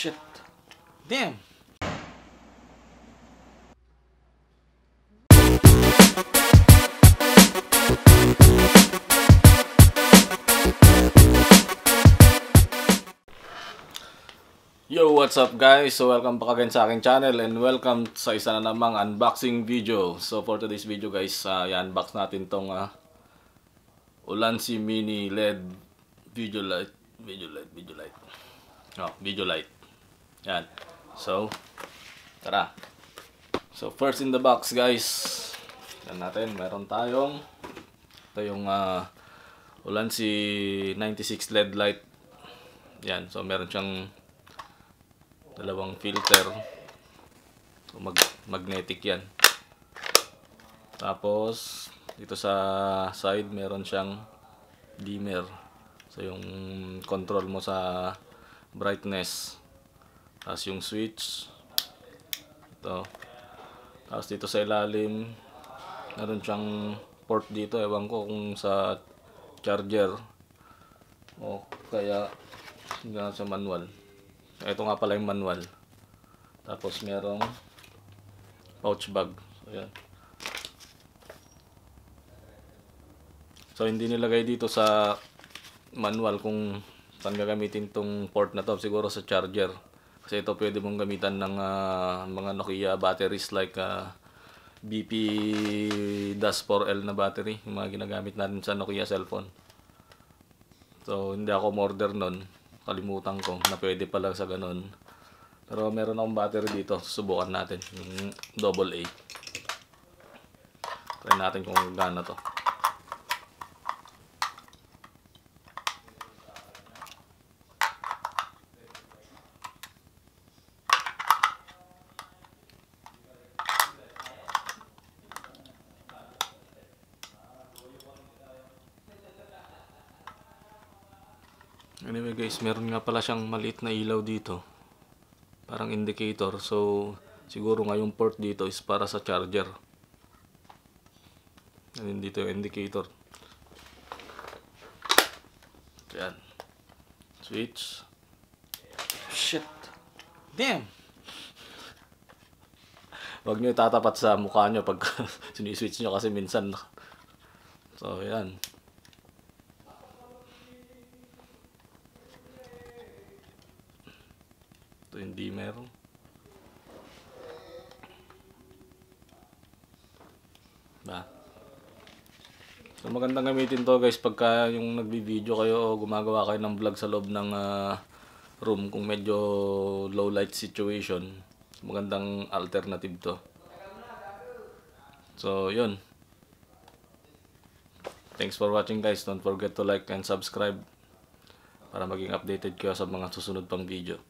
Shit. Damn. Yo, what's up guys? So welcome back again sa aking channel and welcome sa isa na namang unboxing video. So for today's video guys, i-unbox natin tong Ulanzi Mini LED video light. Yan. So, tara. So first in the box guys, yan natin, meron tayong ito yung Ulanzi 96 LED light. Yan, so meron siyang dalawang filter. So, magnetic yan. Tapos dito sa side meron siyang dimmer. So yung control mo sa brightness. Tapos yung switch. Ito. Tapos dito sa ilalim meron siyang port dito. Ewan ko kung sa charger o kaya sa manual. Ito nga pala yung manual. Tapos merong pouch bag. So, yan. So hindi nilagay dito sa manual kung saan gagamitin tong port na to. Siguro sa charger. Kasi ito pwede mong gamitan ng mga Nokia batteries like BP-4L na battery. Yung mga ginagamit natin sa Nokia cellphone. So hindi ako order nun. Kalimutan ko na pwede pala sa ganun. Pero meron akong battery dito. Subukan natin. Yung AA. Try natin kung gana to. Anyway guys, meron nga pala siyang maliit na ilaw dito. Parang indicator. So, siguro nga yung port dito is para sa charger. And dito yung indicator. Yan. Switch. Shit. Damn. Huwag nyo itatapat sa mukha nyo pag siniswitch nyo kasi minsan. So, yan. Ito yung dimmer. So magandang gamitin to guys pagka yung nagbi-video kayo o gumagawa kayo ng vlog sa loob ng room kung medyo low light situation. Magandang alternative to. So yun. Thanks for watching guys. Don't forget to like and subscribe para maging updated kayo sa mga susunod pang video.